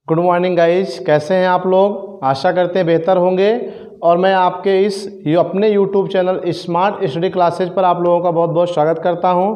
Good morning guys, कैसे हैं आप लोग। आशा करते हैं बेहतर होंगे। और मैं आपके अपने YouTube channel smart study classes पर आप लोगों का बहुत बहुत स्वागत करता हूं।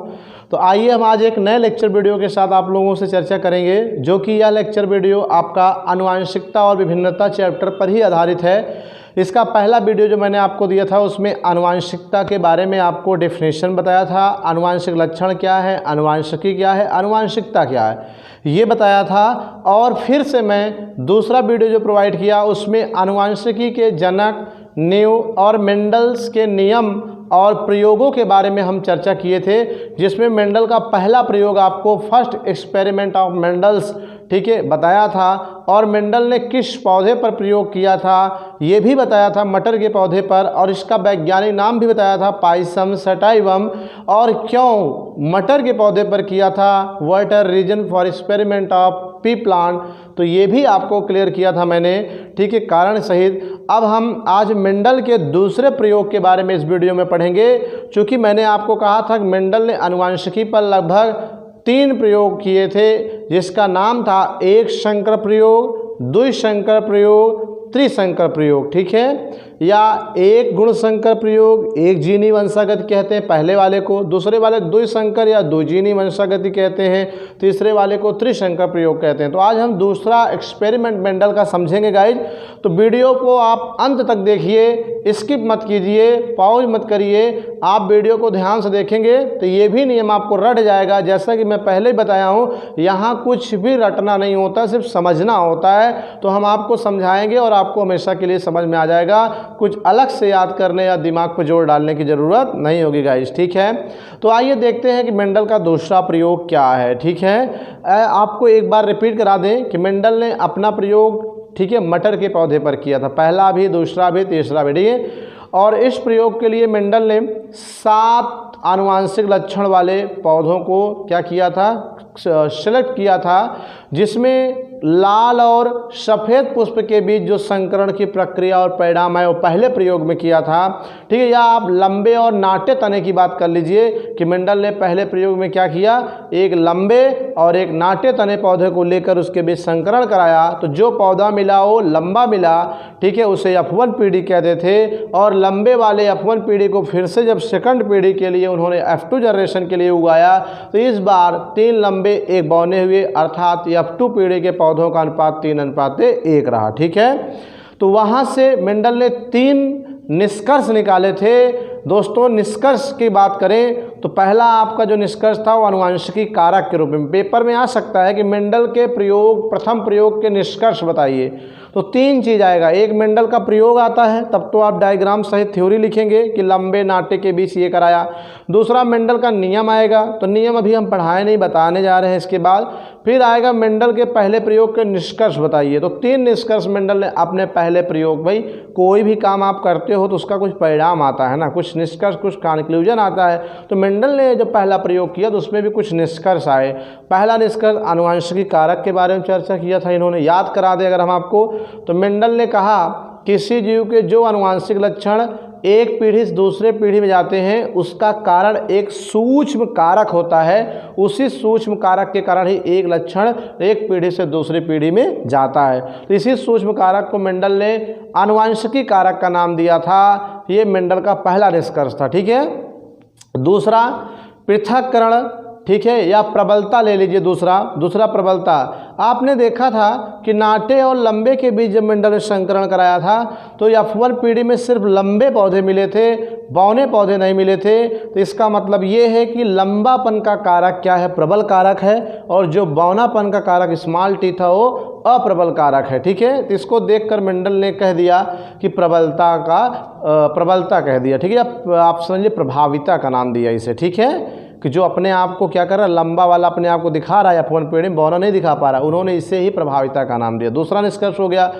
तो आइए हम आज एक नए लेक्चर वीडियो के साथ आप लोगों से चर्चा करेंगे, जो कि यह लेक्चर वीडियो आपका आनुवांशिकता और विभिन्नता चैप्टर पर ही आधारित है। इसका पहला वीडियो जो मैंने आपको दिया था उसमें आनुवांशिकता के बारे में आपको डेफिनेशन बताया था, आनुवांशिक लक्षण क्या है, आनुवांशिकी क्या है, आनुवांशिकता क्या है, ये बताया था। और फिर से मैं दूसरा वीडियो जो प्रोवाइड किया उसमें आनुवांशिकी के जनक, नींव और मेंडल्स के नियम और प्रयोगों के बारे में हम चर्चा किए थे, जिसमें मेंडल का पहला प्रयोग आपको फर्स्ट एक्सपेरिमेंट ऑफ मेंडल्स, ठीक है, बताया था। और मेंडल ने किस पौधे पर प्रयोग किया था ये भी बताया था, मटर के पौधे पर, और इसका वैज्ञानिक नाम भी बताया था, पाइसम सटाइवम। और क्यों मटर के पौधे पर किया था, what are reason for experiment of pea plant, तो ये भी आपको क्लियर किया था मैंने, ठीक है, कारण सहित। अब हम आज मेंडल के दूसरे प्रयोग के बारे में इस वीडियो में पढ़ेंगे। चूँकि मैंने आपको कहा था कि मेंडल ने आनुवांशिकी पर लगभग 3 प्रयोग किए थे, जिसका नाम था एक संकर प्रयोग, द्विसंकर प्रयोग, त्रिसंकर प्रयोग, ठीक है, या एक गुण संकर प्रयोग, एक जीनी वंशागति कहते हैं पहले वाले को, दूसरे वाले द्विसंकर या द्विजीनी वंशागति कहते हैं, तीसरे वाले को त्रिसंकर प्रयोग कहते हैं। तो आज हम दूसरा एक्सपेरिमेंट मेंडल का समझेंगे गाइज। तो वीडियो को आप अंत तक देखिए, स्किप मत कीजिए, पॉज मत करिए। आप वीडियो को ध्यान से देखेंगे तो ये भी नियम आपको रट जाएगा। जैसा कि मैं पहले ही बताया हूँ, यहाँ कुछ भी रटना नहीं होता, सिर्फ समझना होता है। तो हम आपको समझाएंगे और आपको हमेशा के लिए समझ में आ जाएगा। कुछ अलग से याद करने या दिमाग पर जोर डालने की ज़रूरत नहीं होगी गाइस, ठीक है। तो आइए देखते हैं कि मेंडल का दूसरा प्रयोग क्या है, ठीक है। आपको एक बार रिपीट करा दें कि मेंडल ने अपना प्रयोग, ठीक है, मटर के पौधे पर किया था, पहला भी, दूसरा भी, तीसरा भी, ठीक है। और इस प्रयोग के लिए मेंडल ने 7 आनुवांशिक लक्षण वाले पौधों को क्या किया था, सेलेक्ट किया था, जिसमें लाल और सफ़ेद पुष्प के बीच जो संकरण की प्रक्रिया और परिणाम है वो पहले प्रयोग में किया था, ठीक है। या आप लंबे और नाटे तने की बात कर लीजिए कि मेंडल ने पहले प्रयोग में क्या किया, एक लंबे और एक नाटे तने पौधे को लेकर उसके बीच संकरण कराया। तो जो पौधा मिला वो लंबा मिला, ठीक है, उसे F1 पीढ़ी कहते थे। और लंबे वाले F1 पीढ़ी को फिर से जब सेकंड पीढ़ी के लिए उन्होंने F2 जनरेशन के लिए उगाया, तो इस बार 3 लंबे एक बौने हुए, अर्थात F2 पीढ़ी के पौधों का अनुपात 3:1 रहा, ठीक है। तो वहाँ से मेंडल ने 3 निष्कर्ष निकाले थे। दोस्तों, निष्कर्ष की बात करें तो पहला आपका जो निष्कर्ष था वो आनुवांशिकी कारक के रूप में पेपर में आ सकता है कि मेंडल के प्रयोग, प्रथम प्रयोग के निष्कर्ष बताइए। तो 3 चीज़ आएगा, एक मेंडल का प्रयोग आता है, तब तो आप डायग्राम सहित थ्योरी लिखेंगे कि लंबे नाटे के बीच ये कराया। दूसरा मेंडल का नियम आएगा, तो नियम अभी हम पढ़ाए नहीं, बताने जा रहे हैं इसके बाद। फिर आएगा मेंडल के पहले प्रयोग के निष्कर्ष बताइए। तो 3 निष्कर्ष मेंडल ने अपने पहले प्रयोग, भाई कोई भी काम आप करते हो तो उसका कुछ परिणाम आता है ना, कुछ निष्कर्ष, कुछ कंक्लूजन आता है। तो मेंडल ने जब पहला प्रयोग किया तो उसमें भी कुछ निष्कर्ष आए। पहला निष्कर्ष आनुवांशिकी कारक के बारे में चर्चा किया था, इन्होंने याद करा दे अगर हम आपको। तो मेंडल ने कहा किसी जीव के जो आनुवांशिक लक्षण एक पीढ़ी से दूसरे पीढ़ी में जाते हैं उसका कारण एक सूक्ष्म कारक होता है, उसी सूक्ष्म कारक के कारण ही एक लक्षण एक पीढ़ी से दूसरी पीढ़ी में जाता है। तो इसी सूक्ष्म कारक को मेंडल ने आनुवांशिकी कारक का नाम दिया था। ये मेंडल का पहला निष्कर्ष था, ठीक है। दूसरा पृथक्करण, ठीक है, या प्रबलता ले लीजिए। दूसरा प्रबलता। आपने देखा था कि नाटे और लंबे के बीच जब मेंडल ने संकरण कराया था तो F1 पीढ़ी में सिर्फ लंबे पौधे मिले थे, बौने पौधे नहीं मिले थे। तो इसका मतलब ये है कि लंबापन का कारक क्या है, प्रबल कारक है, और जो बौनापन का कारक स्मॉल टी था वो अप्रबल कारक है, ठीक है। तो इसको देखकर मेंडल ने कह दिया कि प्रबलता कह दिया, ठीक है। आप समझिए प्रभाविता का नाम दिया इसे, ठीक है, कि जो अपने आप को क्या कर रहा है, लंबा वाला अपने आप को दिखा रहा है, F1 पीढ़ी में बौना नहीं दिखा पा रहा, उन्होंने इसे ही प्रभाविता का नाम दिया। दूसरा निष्कर्ष हो गया।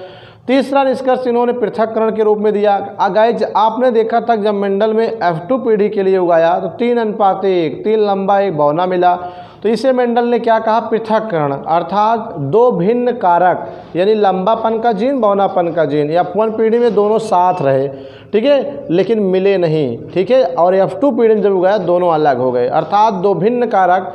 तीसरा निष्कर्ष इन्होंने पृथक्करण के रूप में दिया। गाइज आपने देखा था जब मेंडल में F2 पीढ़ी के लिए उगाया तो 3:1, 3 लंबा 1 बौना मिला। तो इसे मेंडल ने क्या कहा, पृथक्करण, अर्थात 2 भिन्न कारक, यानी लंबापन का जीन, बौनापन का जीन, F1 पीढ़ी में दोनों साथ रहे, ठीक है, लेकिन मिले नहीं, ठीक है। और F2 पीढ़ी में जब उगाया दोनों अलग हो गए, अर्थात 2 भिन्न कारक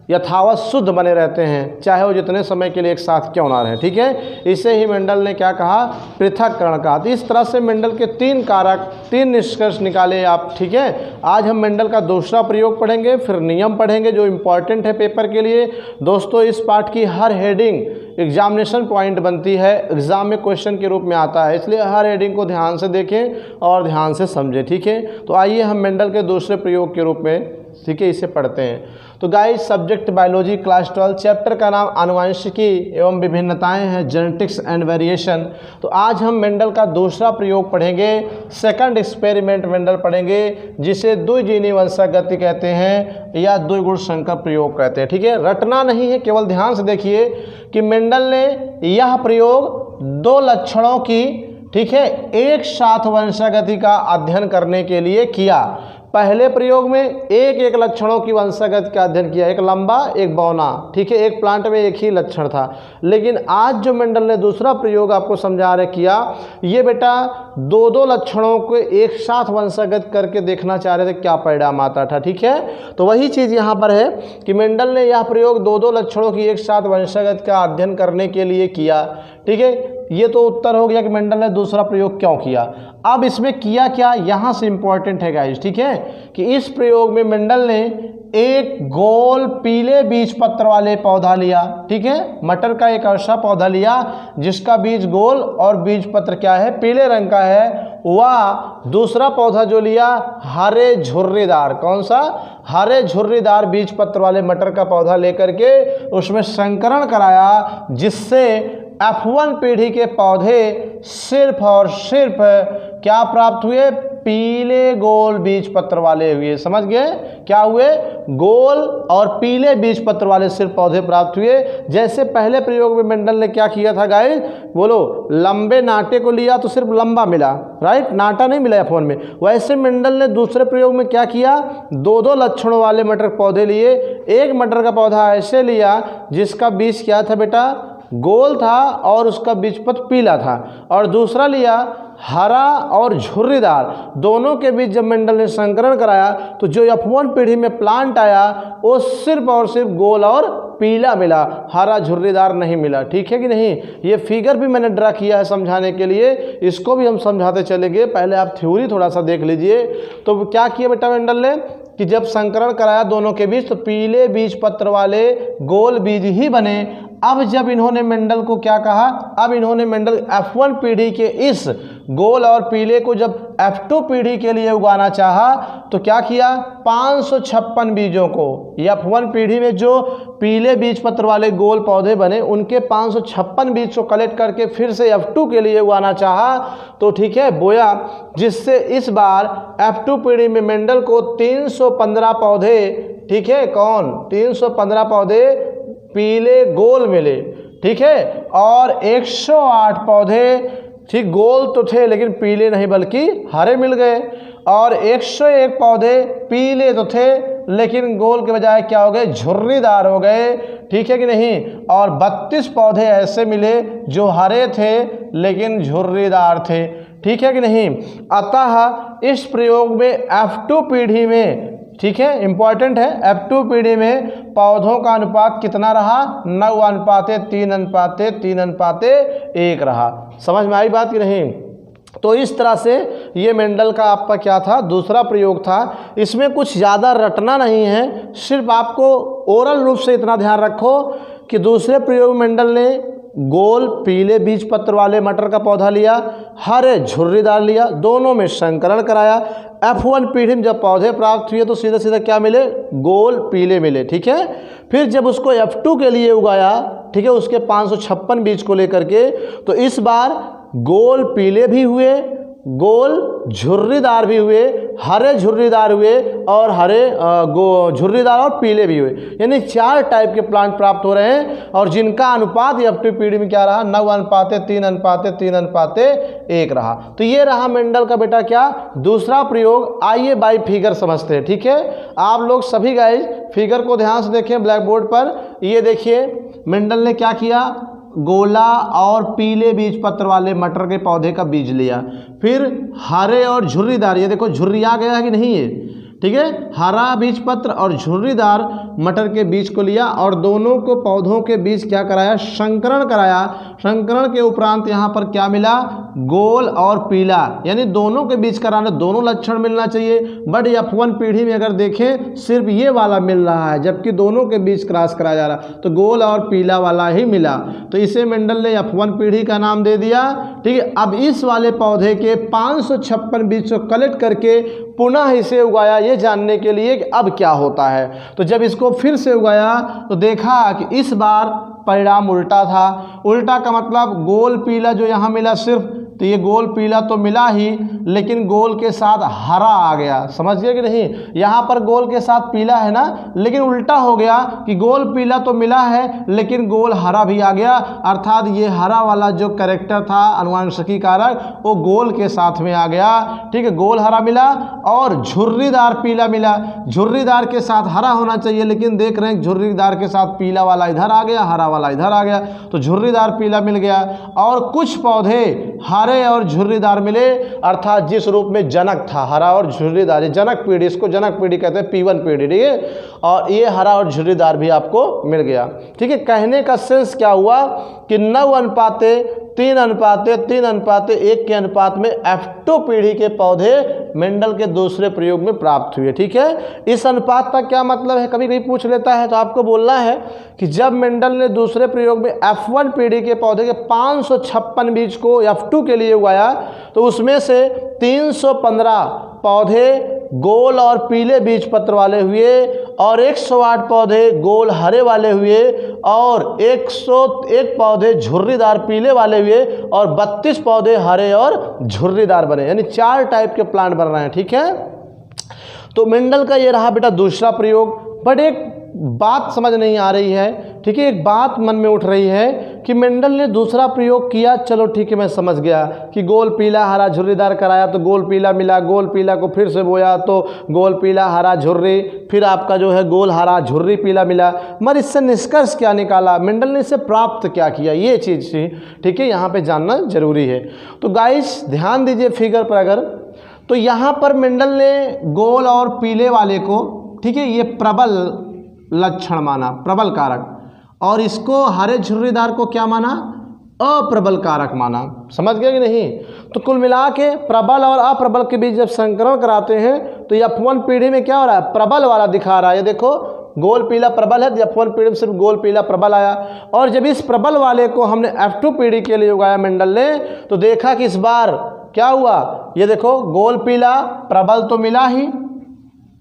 यथावत शुद्ध बने रहते हैं, चाहे वो जितने समय के लिए एक साथ क्यों ना रहें। ठीक है, इसे ही मेंडल ने क्या कहा, पृथक्करण कहा। तो इस तरह से मेंडल के 3 कारक, 3 निष्कर्ष निकाले आप। ठीक है, आज हम मेंडल का दूसरा प्रयोग पढ़ेंगे, फिर नियम पढ़ेंगे जो इम्पॉर्टेंट है पेपर के लिए। दोस्तों, इस पार्ट की हर हेडिंग एग्जामिनेशन पॉइंट बनती है, एग्जाम में क्वेश्चन के रूप में आता है, इसलिए हर हेडिंग को ध्यान से देखें और ध्यान से समझें। ठीक है, तो आइए हम मेंडल के दूसरे प्रयोग के रूप में, ठीक है, इसे पढ़ते हैं। तो guys, subject biology, class 12, chapter का नाम आनुवंशिकी एवं विभिन्नताएं हैं, जेनेटिक्स एंड वेरिएशन। तो आज हम मेंडल का दूसरा प्रयोग पढ़ेंगे, सेकंड एक्सपेरिमेंट मेंडल पढ़ेंगे, जिसे द्विजीनी वंशक गति कहते हैं या द्विगुण संकर प्रयोग कहते हैं। ठीक है, रटना नहीं है, केवल ध्यान से देखिए कि मेंडल ने यह प्रयोग 2 लक्षणों की, ठीक है, एक साथ वंशागति का अध्ययन करने के लिए किया। पहले प्रयोग में एक लक्षणों की वंशागति का अध्ययन किया, एक लंबा एक बौना। ठीक है, एक प्लांट में एक ही लक्षण था। लेकिन आज जो मेंडल ने दूसरा प्रयोग आपको समझा रहे किया, ये बेटा 2 लक्षणों को एक साथ वंशागत करके देखना चाह रहे थे क्या परिणाम आता था। ठीक है, तो वही चीज़ यहाँ पर है कि मेंडल ने यह प्रयोग 2 लक्षणों की एक साथ वंशागत का अध्ययन करने के लिए किया। ठीक है, ये तो उत्तर हो गया कि मेंडल ने दूसरा प्रयोग क्यों किया। अब इसमें किया क्या, यहाँ से इम्पॉर्टेंट है गाइस। ठीक है, कि इस प्रयोग में मेंडल ने एक गोल पीले बीज पत्र वाले पौधा लिया। ठीक है, मटर का एक ऐसा पौधा लिया जिसका बीज गोल और बीज पत्र क्या है, पीले रंग का है। वह दूसरा पौधा जो लिया हरे झुर्रीदार, कौन सा, हरे झुर्रीदार बीज पत्र वाले मटर का पौधा लेकर के उसमें संकरण कराया, जिससे F1 पीढ़ी के पौधे सिर्फ और सिर्फ क्या प्राप्त हुए, पीले गोल बीज पत्र वाले हुए। समझ गए, क्या हुए, गोल और पीले बीज पत्र वाले सिर्फ पौधे प्राप्त हुए। जैसे पहले प्रयोग में मेंडल ने क्या किया था गाइस, बोलो, लंबे नाटे को लिया तो सिर्फ लंबा मिला, राइट, नाटा नहीं मिला F1 में। वैसे मेंडल ने दूसरे प्रयोग में क्या किया, 2 लक्षणों वाले मटर पौधे लिए। एक मटर का पौधा ऐसे लिया जिसका बीज क्या था बेटा, गोल था और उसका बीजपत्र पीला था, और दूसरा लिया हरा और झुर्रीदार। दोनों के बीच जब मेंडल ने संकरण कराया तो जो F1 पीढ़ी में प्लांट आया वो सिर्फ और सिर्फ गोल और पीला मिला, हरा झुर्रीदार नहीं मिला। ठीक है कि नहीं, ये फिगर भी मैंने ड्रा किया है समझाने के लिए, इसको भी हम समझाते चलेंगे। पहले आप थ्योरी थोड़ा सा देख लीजिए। तो क्या किया बेटा मेंडल ने कि जब संकरण कराया दोनों के बीच तो पीले बीज पत्र वाले गोल बीज ही बने। अब जब इन्होंने मेंडल को क्या कहा, अब इन्होंने मेंडल F1 पीढ़ी के इस गोल और पीले को जब F2 पीढ़ी के लिए उगाना चाहा तो क्या किया, 556 बीजों को, F1 पीढ़ी में जो पीले बीज पत्र वाले गोल पौधे बने उनके 556 बीज को कलेक्ट करके फिर से F2 के लिए उगाना चाहा तो ठीक है बोया, जिससे इस बार F2 पीढ़ी में मेंडल को 315 पौधे, ठीक है, कौन, 315 पौधे पीले गोल मिले। ठीक है, और 108 पौधे, ठीक, गोल तो थे लेकिन पीले नहीं बल्कि हरे मिल गए, और 101 पौधे पीले तो थे लेकिन गोल के बजाय क्या हो गए, झुर्रीदार हो गए। ठीक है कि नहीं, और 32 पौधे ऐसे मिले जो हरे थे लेकिन झुर्रीदार थे। ठीक है कि नहीं, अतः इस प्रयोग में F2 पीढ़ी में, ठीक है, इंपॉर्टेंट है, F2 पीढ़ी में पौधों का अनुपात कितना रहा, 9:3:3:1 रहा। समझ में आई बात कि नहीं। तो इस तरह से ये मेंडल का आपका क्या था, दूसरा प्रयोग था। इसमें कुछ ज़्यादा रटना नहीं है, सिर्फ आपको ओरल रूप से इतना ध्यान रखो कि दूसरे प्रयोग मेंडल ने गोल पीले बीज पत्र वाले मटर का पौधा लिया, हरे झुर्रीदार लिया, दोनों में संकरण कराया। F1 पीढ़ी में जब पौधे प्राप्त हुए तो सीधे सीधे क्या मिले, गोल पीले मिले। ठीक है, फिर जब उसको F2 के लिए उगाया, ठीक है, उसके 556 बीज को लेकर के, तो इस बार गोल पीले भी हुए, गोल झुर्रीदार भी हुए, हरे झुर्रीदार हुए और हरे झुर्रीदार और पीले भी हुए, यानी 4 टाइप के प्लांट प्राप्त हो रहे हैं, और जिनका अनुपात F2 पीढ़ी में क्या रहा, 9:3:3:1 रहा। तो ये रहा मेंडल का बेटा क्या, दूसरा प्रयोग। आइए बाई फिगर समझते हैं। ठीक है, आप लोग सभी गाइज फिगर को ध्यान से देखें ब्लैक बोर्ड पर। ये देखिए मेंडल ने क्या किया, गोला और पीले बीज पत्र वाले मटर के पौधे का बीज लिया, फिर हरे और झुर्रीदार, ये देखो झुर्री आ गया है कि नहीं, ये ठीक है, हरा बीज पत्र और झुर्रीदार मटर के बीज को लिया और दोनों को पौधों के बीच क्या कराया, संकरण कराया। संकरण के उपरांत यहाँ पर क्या मिला, गोल और पीला, यानी दोनों के बीच कराना, दोनों लक्षण मिलना चाहिए। बट F1 पीढ़ी में अगर देखें सिर्फ ये वाला मिल रहा है, जबकि दोनों के बीच क्रॉस कराया जा रहा, तो गोल और पीला वाला ही मिला, तो इसे मेंडल ने F1 पीढ़ी का नाम दे दिया। ठीक है, अब इस वाले पौधे के 556 बीज को कलेक्ट करके पुनः इसे उगाया, ये जानने के लिए कि अब क्या होता है। तो जब इसको फिर से उगाया तो देखा कि इस बार परिणाम उल्टा था। उल्टा का मतलब गोल पीला जो यहाँ मिला सिर्फ, तो ये गोल पीला तो मिला ही, लेकिन गोल के साथ हरा आ गया। समझ गए कि नहीं, यहाँ पर गोल के साथ पीला है ना, लेकिन उल्टा हो गया कि गोल पीला तो मिला है लेकिन गोल हरा भी आ गया, अर्थात ये हरा वाला जो कैरेक्टर था अनुवांशिकी कारक वो गोल के साथ में आ गया। ठीक है, गोल हरा मिला और झुर्रीदार पीला मिला। झुर्रीदार के साथ हरा होना चाहिए, लेकिन देख रहे हैं झुर्रीदार के साथ पीला वाला इधर आ गया, हरा वाला इधर आ गया, तो झुर्रीदार पीला मिल गया। और कुछ पौधे हरे और झुर्रीदार मिले, अर्थात जिस रूप में जनक था हरा और झुर्रीदार, ये जनक पीढ़ी, इसको जनक पीढ़ी कहते हैं, P1 पीढ़ी। ठीक है, और ये हरा और झुर्रीदार भी आपको मिल गया। ठीक है, कहने का सेंस क्या हुआ कि 9:3:3:1 के अनुपात में F2 पीढ़ी के पौधे मेंडल के दूसरे प्रयोग में प्राप्त हुए। ठीक है, इस अनुपात का क्या मतलब है, कभी कभी पूछ लेता है, तो आपको बोलना है कि जब मेंडल ने दूसरे प्रयोग में F1 पीढ़ी के पौधे के 556 बीज को F2 के लिए उगाया, तो उसमें से 315 पौधे गोल और पीले बीज पत्र वाले हुए और 108 पौधे गोल हरे वाले हुए और 101 पौधे झुर्रीदार पीले वाले हुए और 32 पौधे हरे और झुर्रीदार बने, यानी 4 टाइप के प्लांट बन रहे हैं। ठीक है, तो मेंडल का ये रहा बेटा दूसरा प्रयोग। बट एक बात समझ नहीं आ रही है, ठीक है, एक बात मन में उठ रही है कि मेंडल ने दूसरा प्रयोग किया, चलो ठीक है मैं समझ गया कि गोल पीला हरा झुर्रीदार कराया तो गोल पीला मिला, गोल पीला को फिर से बोया तो गोल पीला हरा झुर्री, फिर आपका जो है गोल हरा झुर्री पीला मिला। मगर इससे निष्कर्ष क्या निकाला, मेंडल ने इसे प्राप्त क्या किया, ये चीज़ थी। ठीक है, यहाँ पर जानना जरूरी है। तो गाइस ध्यान दीजिए फिगर पर, अगर तो यहाँ पर मेंडल ने गोल और पीले वाले को, ठीक है, ये प्रबल लक्षण माना, प्रबल कारक, और इसको हरे झुर्रीदार को क्या माना, अप्रबल कारक माना। समझ गए कि नहीं। तो कुल मिला के प्रबल और अप्रबल के बीच जब संकरण कराते हैं तो F1 पीढ़ी में क्या हो रहा है, प्रबल वाला दिखा रहा है। ये देखो गोल पीला प्रबल है, तो F1 पीढ़ी में सिर्फ गोल पीला प्रबल आया। और जब इस प्रबल वाले को हमने F2 पीढ़ी के लिए उगाया मेंडल ने, तो देखा कि इस बार क्या हुआ, ये देखो गोल पीला प्रबल तो मिला ही,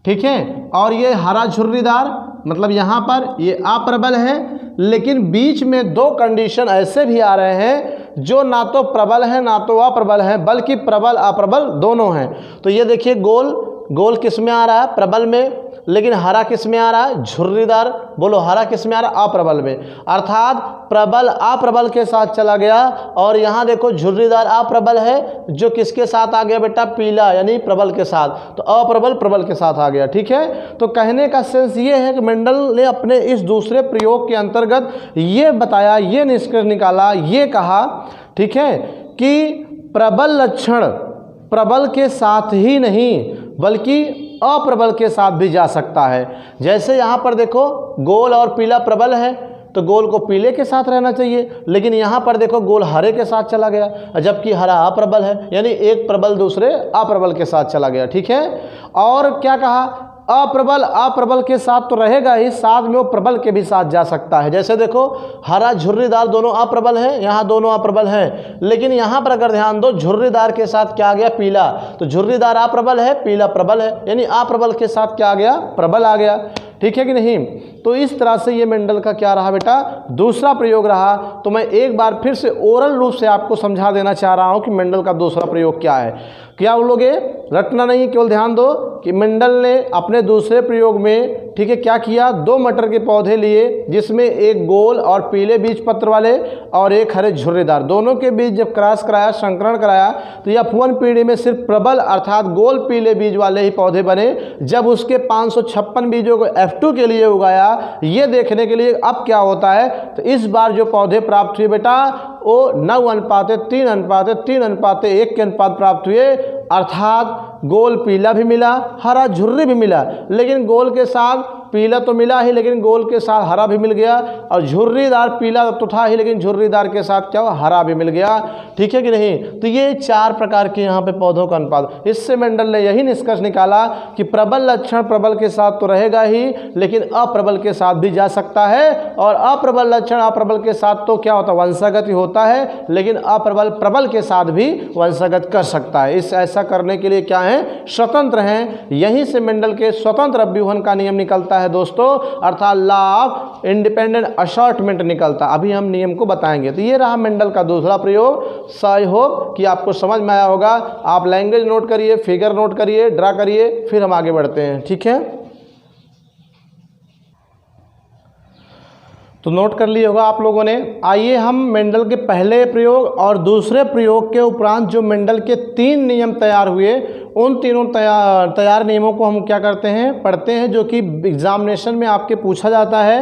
ठीक है, और ये हरा झुर्रीदार, मतलब यहाँ पर ये अप्रबल है, लेकिन बीच में 2 कंडीशन ऐसे भी आ रहे हैं जो ना तो प्रबल है ना तो अप्रबल है, बल्कि प्रबल अप्रबल दोनों हैं। तो ये देखिए गोल किस में आ रहा है, प्रबल में, लेकिन हरा किस में आ रहा है, झुर्रीदार। बोलो हरा किस में आ रहा है, अप्रबल में, अर्थात प्रबल अप्रबल के साथ चला गया। और यहाँ देखो झुर्रीदार अप्रबल है, जो किसके साथ आ गया बेटा, पीला, यानी प्रबल के साथ, तो अप्रबल प्रबल के साथ आ गया। ठीक है, तो कहने का सेंस ये है कि मेंडल ने अपने इस दूसरे प्रयोग के अंतर्गत ये बताया, ये निष्कर्ष निकाला, ये कहा, ठीक है, कि प्रबल लक्षण प्रबल के साथ ही नहीं बल्कि अप्रबल के साथ भी जा सकता है। जैसे यहाँ पर देखो गोल और पीला प्रबल है, तो गोल को पीले के साथ रहना चाहिए, लेकिन यहाँ पर देखो गोल हरे के साथ चला गया, जबकि हरा अप्रबल है, यानी एक प्रबल दूसरे अप्रबल के साथ चला गया। ठीक है, और क्या कहा, अप्रबल के साथ तो रहेगा ही, साथ में वो प्रबल के भी साथ जा सकता है। जैसे देखो हरा झुर्रीदार दोनों अप्रबल हैं, यहाँ दोनों अप्रबल हैं, लेकिन यहाँ पर अगर ध्यान दो झुर्रीदार के साथ क्या आ गया, पीला, तो झुर्रीदार अप्रबल है, पीला प्रबल है, यानी अप्रबल के साथ क्या आ गया, प्रबल आ गया। ठीक है कि नहीं। तो इस तरह से ये मेंडल का क्या रहा बेटा, दूसरा प्रयोग रहा। तो मैं एक बार फिर से ओरल रूप से आपको समझा देना चाह रहा हूँ कि मेंडल का दूसरा प्रयोग क्या है। क्या बोलोगे, रटना नहीं, केवल ध्यान दो कि मेंडल ने अपने दूसरे प्रयोग में, ठीक है, क्या किया, 2 मटर के पौधे लिए, जिसमें एक गोल और पीले बीज पत्र वाले और एक हरे झुर्रीदार, दोनों के बीच जब क्रॉस कराया, संकरण कराया, तो F1 पीढ़ी में सिर्फ प्रबल अर्थात गोल पीले बीज वाले ही पौधे बने। जब उसके 556 बीजों को F2 के लिए उगाया, ये देखने के लिए अब क्या होता है, तो इस बार जो पौधे प्राप्त हुए बेटा वो 9:3:3:1 के अनुपात प्राप्त हुए। अर्थात गोल पीला भी मिला, हरा झुर्री भी मिला, लेकिन गोल के साथ पीला तो मिला ही, लेकिन गोल के साथ हरा भी मिल गया, और झुर्रीदार पीला तो था ही, लेकिन झुर्रीदार के साथ क्या हुआ, हरा भी मिल गया। ठीक है कि नहीं? तो ये 4 प्रकार के यहाँ पे पौधों का अनुपात। इससे मेंडल ने यही निष्कर्ष निकाला कि प्रबल लक्षण प्रबल के साथ तो रहेगा ही, लेकिन अप्रबल के साथ भी जा सकता है, और अप्रबल लक्षण अप्रबल के साथ तो क्या होता है, वंशागत ही होता है, लेकिन अप्रबल प्रबल के साथ भी वंशागत कर सकता है। इस ऐसा करने के लिए क्या है, स्वतंत्र हैं। यहीं से मेंडल के स्वतंत्र अभ्यूहन का नियम निकलता है दोस्तों, अर्थात लॉ ऑफ इंडिपेंडेंट असॉर्टमेंट निकलता। अभी हम नियम को बताएंगे। तो ये रहा मेंडल का दूसरा प्रयोग। आई होप कि आपको समझ में आया होगा। आप लैंग्वेज नोट करिए, फिगर नोट करिए, ड्रा करिए, फिर हम आगे बढ़ते हैं। ठीक है, तो नोट कर लिया होगा आप लोगों ने। आइए हम मेंडल के पहले प्रयोग और दूसरे प्रयोग के उपरांत जो मेंडल के 3 नियम तैयार हुए, उन तीनों तैयार नियमों को हम क्या करते हैं, पढ़ते हैं, जो कि एग्जामिनेशन में आपके पूछा जाता है।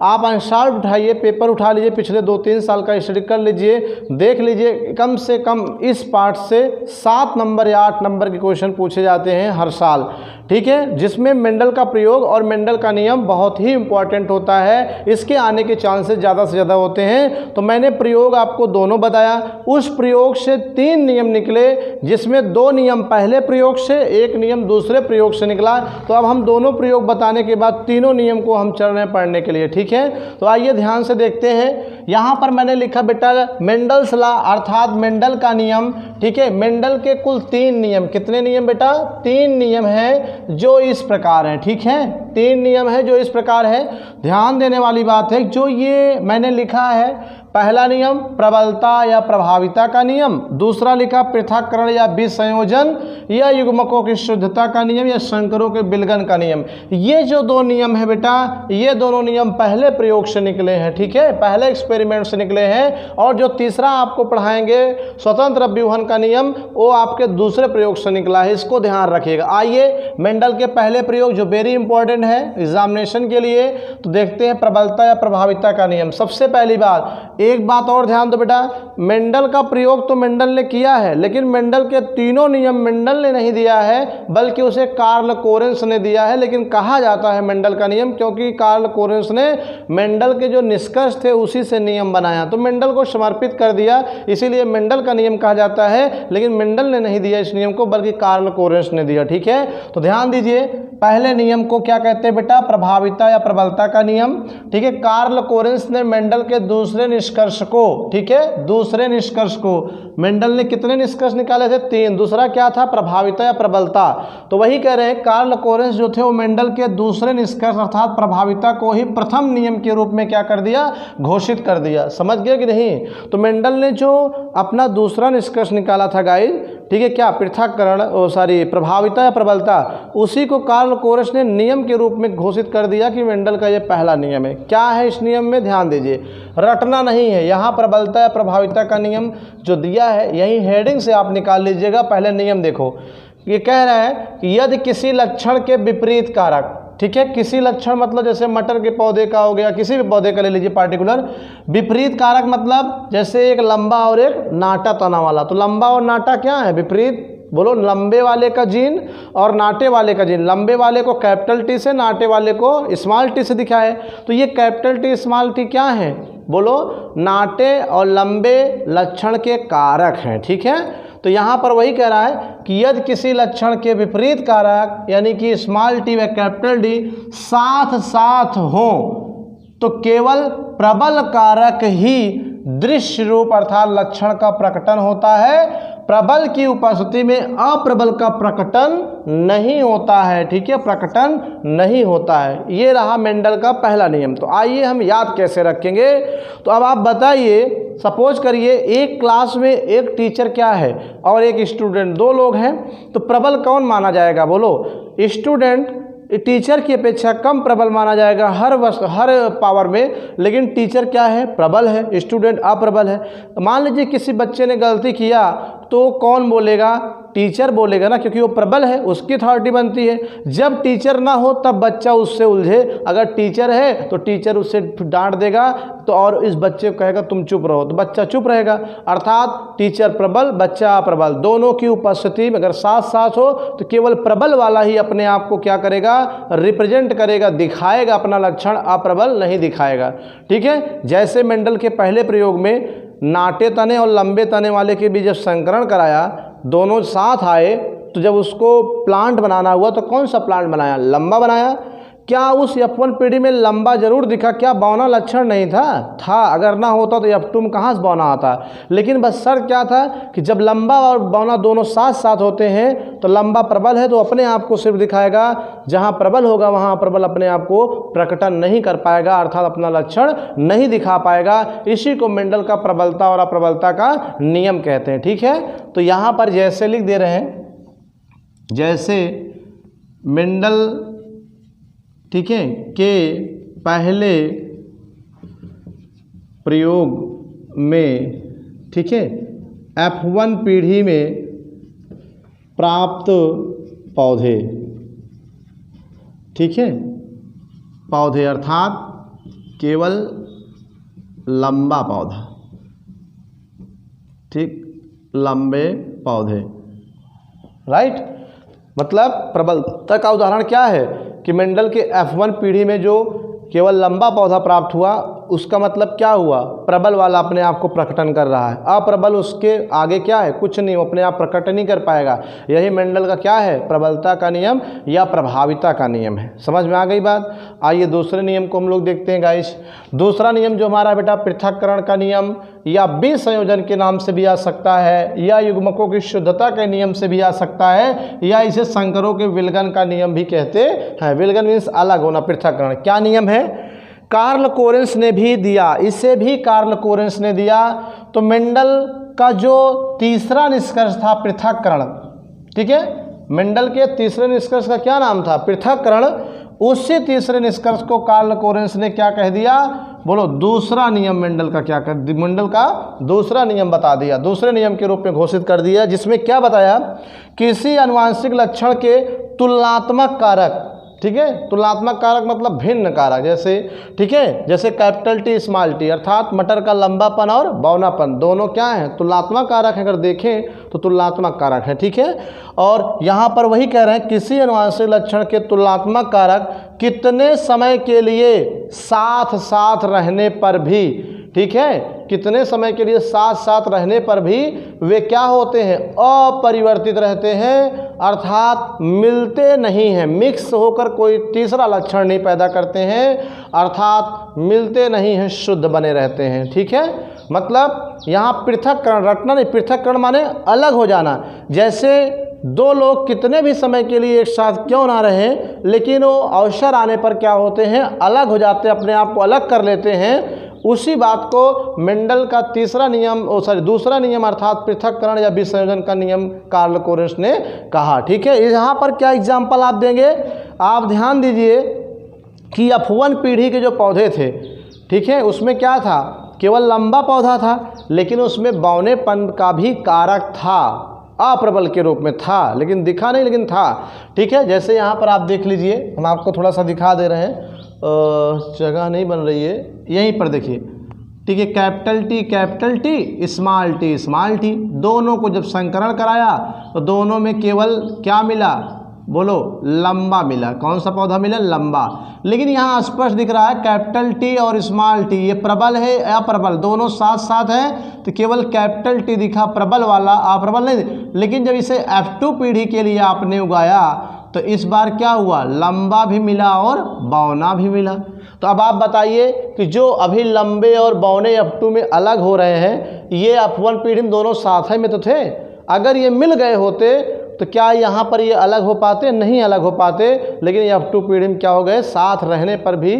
आप आंसर उठाइए, पेपर उठा लीजिए, पिछले 2-3 साल का स्टडी कर लीजिए, देख लीजिए, कम से कम इस पार्ट से 7 नंबर या 8 नंबर के क्वेश्चन पूछे जाते हैं हर साल। ठीक है, जिसमें मेंडल का प्रयोग और मेंडल का नियम बहुत ही इंपॉर्टेंट होता है। इसके आने के चांसेस ज़्यादा से ज़्यादा होते हैं। तो मैंने प्रयोग आपको दोनों बताया, उस प्रयोग से 3 नियम निकले, जिसमें 2 नियम पहले प्रयोग से, 1 नियम दूसरे प्रयोग से निकला। तो अब हम दोनों प्रयोग बताने के बाद तीनों नियम को हम चल रहे हैं पढ़ने के लिए। ठीक है, तो आइए ध्यान से देखते हैं। यहाँ पर मैंने लिखा बेटा मेंडल्स लॉ, अर्थात मेंडल का नियम। ठीक है, मेंडल के कुल 3 नियम। कितने नियम बेटा? 3 नियम हैं जो इस प्रकार हैं। ठीक है, 3 नियम है जो इस प्रकार है। ध्यान देने वाली बात है, जो ये मैंने लिखा है, पहला नियम प्रबलता या प्रभाविता का नियम, दूसरा लिखा पृथक्करण या विसंयोजन या युग्मकों की शुद्धता का नियम या संकरों के विलगन का नियम। ये जो 2 नियम है बेटा, ये दोनों नियम पहले प्रयोग से निकले हैं। ठीक है, पहले एक्सपेरिमेंट से निकले हैं। और जो तीसरा आपको पढ़ाएंगे स्वतंत्र अभ्यूहन का नियम, वो आपके दूसरे प्रयोग से निकला है। इसको ध्यान रखिएगा। आइए मेंडल के पहले प्रयोग जो वेरी इंपॉर्टेंट है एग्जामिनेशन के लिए, तो देखते हैं प्रबलता या प्रभाविता का नियम। सबसे पहली बात, एक बात और ध्यान दो बेटा, मेंडल का प्रयोग तो मेंडल ने किया है, लेकिन मेंडल के तीनों नियम मेंडल ने नहीं दिया है, बल्कि उसे कार्ल कोरेंस ने दिया है। लेकिन कहा जाता है मेंडल का नियम, क्योंकि कार्ल कोरेंस ने मेंडल के जो निष्कर्ष थे उसी से नियम बनाया, तो मेंडल को समर्पित कर दिया, इसीलिए मेंडल का नियम कहा जाता है। लेकिन मेंडल ने नहीं दिया इस नियम को, बल्कि कार्ल कोरेंस ने दिया। ठीक है, तो ध्यान दीजिए, पहले नियम को क्या कहते हैं बेटा? प्रभाविता या प्रबलता का नियम। ठीक है, कार्ल कोरेंस ने मेंडल के दूसरे निष्कर्ष को, ठीक है, दूसरे निष्कर्ष को, मेंडल ने कितने निष्कर्ष निकाले थे? 3। दूसरा क्या था? प्रभाविता या प्रबलता। तो वही कह रहे हैं, कार्ल कोरेंस जो थे वो मेंडल के दूसरे निष्कर्ष अर्थात प्रभाविता को ही प्रथम नियम के रूप में क्या कर दिया? घोषित कर दिया। समझ गए कि नहीं? तो मेंडल ने जो अपना दूसरा निष्कर्ष निकाला था गाइस, ठीक है, क्या? पृथक्करण, प्रभाविता या प्रबलता, उसी को कार्ल कोरेंस ने नियम के रूप में घोषित कर दिया कि मेंडल का ये पहला नियम है। क्या है इस नियम में? ध्यान दीजिए, रटना नहीं है। यहाँ प्रबलता या प्रभाविता का नियम जो दिया है, यही हेडिंग से आप निकाल लीजिएगा। पहले नियम देखो, ये कह रहा है कि यदि किसी लक्षण के विपरीत कारक, ठीक है, किसी लक्षण मतलब जैसे मटर के पौधे का हो गया, किसी भी पौधे का ले लीजिए पार्टिकुलर, विपरीत कारक मतलब जैसे एक लंबा और एक नाटा तना वाला। तो लंबा और नाटा क्या है? विपरीत। बोलो, लंबे वाले का जीन और नाटे वाले का जीन। लंबे वाले को कैपिटल टी से, नाटे वाले को स्मॉल टी से दिखा है। तो ये कैपिटल टी स्मॉल टी क्या है? बोलो, नाटे और लंबे लक्षण के कारक हैं। ठीक है, तो यहाँ पर वही कह रहा है कि यदि किसी लक्षण के विपरीत कारक यानी कि स्मॉल टी व कैपिटल डी साथ साथ हो, तो केवल प्रबल कारक ही दृश्य रूप अर्थात लक्षण का प्रकटन होता है। प्रबल की उपस्थिति में अप्रबल का प्रकटन नहीं होता है। ठीक है, प्रकटन नहीं होता है। ये रहा मेंडल का पहला नियम। तो आइए हम याद कैसे रखेंगे। तो अब आप बताइए, सपोज करिए एक क्लास में एक टीचर क्या है और एक स्टूडेंट, 2 लोग हैं, तो प्रबल कौन माना जाएगा? बोलो, स्टूडेंट टीचर की अपेक्षा कम प्रबल माना जाएगा हर पावर में, लेकिन टीचर क्या है? प्रबल है, स्टूडेंट अप्रबल है। मान लीजिए किसी बच्चे ने गलती किया, तो कौन बोलेगा? टीचर बोलेगा ना, क्योंकि वो प्रबल है, उसकी अथॉरिटी बनती है। जब टीचर ना हो तब बच्चा उससे उलझे, अगर टीचर है तो टीचर उससे डांट देगा तो और इस बच्चे को कहेगा तुम चुप रहो, तो बच्चा चुप रहेगा। अर्थात टीचर प्रबल, बच्चा अप्रबल, दोनों की उपस्थिति में अगर साथ साथ हो तो केवल प्रबल वाला ही अपने आप को क्या करेगा? रिप्रेजेंट करेगा, दिखाएगा अपना लक्षण, अप्रबल नहीं दिखाएगा। ठीक है, जैसे मेंडल के पहले प्रयोग में नाटे तने और लंबे तने वाले के बीच जब संकरण कराया, दोनों साथ आए, तो जब उसको प्लांट बनाना हुआ तो कौन सा प्लांट बनाया? लंबा बनाया। क्या उस F1 पीढ़ी में लंबा जरूर दिखा, क्या बौना लक्षण नहीं था? अगर ना होता तो F2 में कहाँ से बौना आता? लेकिन बस शर्त क्या था कि जब लंबा और बौना दोनों साथ साथ होते हैं तो लंबा प्रबल है तो अपने आप को सिर्फ दिखाएगा, जहाँ प्रबल होगा वहाँ प्रबल अपने आप को प्रकटन नहीं कर पाएगा, अर्थात अपना लक्षण नहीं दिखा पाएगा। इसी को मेंडल का प्रबलता और अप्रबलता का नियम कहते हैं। ठीक है, तो यहाँ पर जैसे लिख दे रहे हैं, जैसे मेंडल, ठीक है, के पहले प्रयोग में, ठीक है, F1 पीढ़ी में प्राप्त पौधे, ठीक है, पौधे अर्थात केवल लंबा पौधा, ठीक, लंबे पौधे, राइट। मतलब प्रबलता का उदाहरण क्या है कि मेंडल के F1 पीढ़ी में जो केवल लंबा पौधा प्राप्त हुआ, उसका मतलब क्या हुआ? प्रबल वाला अपने आप को प्रकटन कर रहा है, अप्रबल उसके आगे क्या है? कुछ नहीं, अपने आप प्रकट नहीं कर पाएगा। यही मेंडल का क्या है? प्रबलता का नियम या प्रभाविता का नियम है। समझ में आ गई बात? आइए दूसरे नियम को हम लोग देखते हैं गाइस। दूसरा नियम जो हमारा बेटा पृथक्करण का नियम या विसंयोजन के नाम से भी आ सकता है, या युग्मकों की शुद्धता के नियम से भी आ सकता है, या इसे संकरों के विलगन का नियम भी कहते हैं। विलगन मीन्स अलग होना, पृथक्करण क्या नियम है? कार्ल कोरेंस ने भी दिया, इसे भी कार्ल कोरेंस ने दिया। तो मेंडल का जो तीसरा निष्कर्ष था पृथक्करण, ठीक है, मेंडल के तीसरे निष्कर्ष का क्या नाम था? पृथक्करण। उसी तीसरे निष्कर्ष को कार्ल कोरेंस ने क्या कह दिया? बोलो, दूसरा नियम मेंडल का क्या कर दिया? मेंडल का दूसरा नियम बता दिया, दूसरे नियम के रूप में घोषित कर दिया, जिसमें क्या बताया? किसी आनुवांशिक लक्षण के तुलनात्मक कारक, ठीक है, तुलनात्मक कारक मतलब भिन्न कारक, जैसे, ठीक है, जैसे कैपिटल टी स्मॉल टी, अर्थात मटर का लंबापन और बौनापन दोनों क्या हैं? तुलनात्मक कारक हैं। अगर देखें तो तुलनात्मक कारक है, ठीक है। और यहाँ पर वही कह रहे हैं, किसी आनुवांशिक लक्षण के तुलनात्मक कारक कितने समय के लिए साथ साथ रहने पर भी, ठीक है, कितने समय के लिए साथ साथ रहने पर भी वे क्या होते हैं? अपरिवर्तित रहते हैं, अर्थात मिलते नहीं हैं, मिक्स होकर कोई तीसरा लक्षण नहीं पैदा करते हैं, अर्थात मिलते नहीं हैं, शुद्ध बने रहते हैं। ठीक है, मतलब यहाँ पृथक्करण रटना नहीं, पृथक्करण माने अलग हो जाना। जैसे दो लोग कितने भी समय के लिए एक साथ क्यों ना रहें, लेकिन वो अवसर आने पर क्या होते हैं? अलग हो जाते हैं, अपने आप को अलग कर लेते हैं। उसी बात को मेंडल का तीसरा नियम, दूसरा नियम अर्थात पृथक्करण या विसंयोजन का नियम कार्ल कोरेंस ने कहा। ठीक है, यहाँ पर क्या एग्जाम्पल आप देंगे? आप ध्यान दीजिए कि F1 पीढ़ी के जो पौधे थे, ठीक है, उसमें क्या था? केवल लंबा पौधा था, लेकिन उसमें बौनेपन का भी कारक था, अप्रबल के रूप में था, लेकिन दिखा नहीं, लेकिन था। ठीक है, जैसे यहाँ पर आप देख लीजिए, हम आपको थोड़ा सा दिखा दे रहे हैं, जगह नहीं बन रही है, यहीं पर देखिए, ठीक है, कैपिटल टी स्मॉल टी, दोनों को जब संकरण कराया तो दोनों में केवल क्या मिला? बोलो, लंबा मिला। कौन सा पौधा मिला? लंबा। लेकिन यहाँ स्पष्ट दिख रहा है कैपिटल टी और स्मॉल टी, ये प्रबल है या प्रबल, दोनों साथ साथ हैं, तो केवल कैपिटल टी दिखा, प्रबल वाला अप्रबल नहीं। लेकिन जब इसे F2 पीढ़ी के लिए आपने उगाया तो इस बार क्या हुआ? लंबा भी मिला और बौना भी मिला। तो अब आप बताइए कि जो अभी लंबे और बौने F2 में अलग हो रहे हैं, ये F1 पीढ़ी में दोनों साथ में तो थे, अगर ये मिल गए होते तो क्या यहाँ पर ये अलग हो पाते? नहीं अलग हो पाते। लेकिन ये F2 पीढ़ी में क्या हो गए? साथ रहने पर भी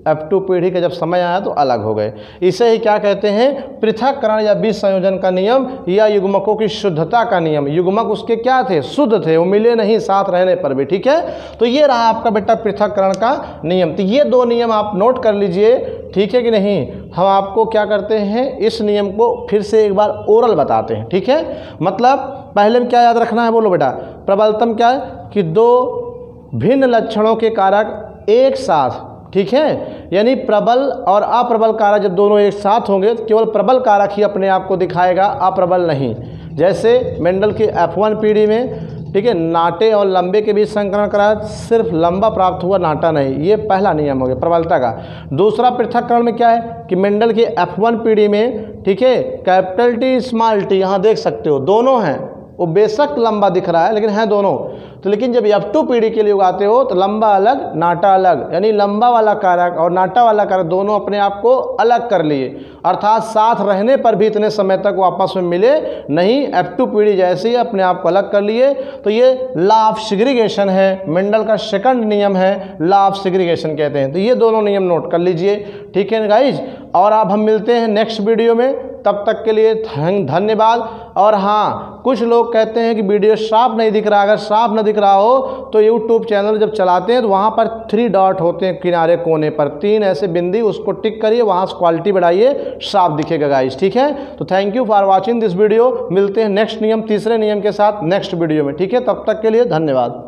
F2 पीढ़ी का जब समय आया तो अलग हो गए। इसे ही क्या कहते हैं? पृथक्करण या विसंयोजन का नियम या युग्मकों की शुद्धता का नियम। युग्मक उसके क्या थे? शुद्ध थे, वो मिले नहीं साथ रहने पर भी। ठीक है, तो ये रहा आपका बेटा पृथक्करण का नियम। तो ये दो नियम आप नोट कर लीजिए। ठीक है कि नहीं। हम आपको क्या करते हैं, इस नियम को फिर से एक बार ओरल बताते हैं, ठीक है। मतलब पहले में क्या याद रखना है, बोलो बेटा। प्रबलतम क्या है कि दो भिन्न लक्षणों के कारक एक साथ, ठीक है, यानी प्रबल और अप्रबल कारक जब दोनों एक साथ होंगे तो केवल प्रबल कारक ही अपने आप को दिखाएगा, अप्रबल नहीं। जैसे मेंडल की F1 पीढ़ी में, ठीक है, नाटे और लंबे के बीच संकरण कराया, सिर्फ लंबा प्राप्त हुआ, नाटा नहीं। ये पहला नियम हो गया प्रबलता का। दूसरा पृथक्करण में क्या है कि मेंडल की F1 पीढ़ी में, ठीक है, कैपिटल टी स्मॉल टी, यहाँ देख सकते हो दोनों हैं, वो बेशक लंबा दिख रहा है लेकिन है दोनों। तो लेकिन जब F2 पीढ़ी के लिए उगाते हो तो लंबा अलग नाटा अलग, यानी लंबा वाला कारक और नाटा वाला कारक दोनों अपने आप को अलग कर लिए, अर्थात साथ रहने पर भी इतने समय तक वो आपस में मिले नहीं। F2 पीढ़ी जैसे ही अपने आप को अलग कर लिए। तो ये लॉ ऑफ सेग्रीगेशन है, मेंडल का सेकंड नियम है, लॉ ऑफ सेग्रीगेशन कहते हैं। तो ये दोनों नियम नोट कर लीजिए, ठीक है गाइज। और अब हम मिलते हैं नेक्स्ट वीडियो में, तब तक के लिए धन्यवाद। और हाँ, कुछ लोग कहते हैं कि वीडियो साफ नहीं दिख रहा। अगर साफ न दिख रहा हो तो यूट्यूब चैनल जब चलाते हैं तो वहाँ पर 3 डॉट होते हैं किनारे कोने पर, 3 ऐसे बिंदी, उसको टिक करिए, वहाँ से क्वालिटी बढ़ाइए, साफ दिखेगा गाइस, ठीक है। तो thank you for watching this video. मिलते हैं नेक्स्ट नियम, तीसरे नियम के साथ नेक्स्ट वीडियो में, ठीक है। तब तक के लिए धन्यवाद।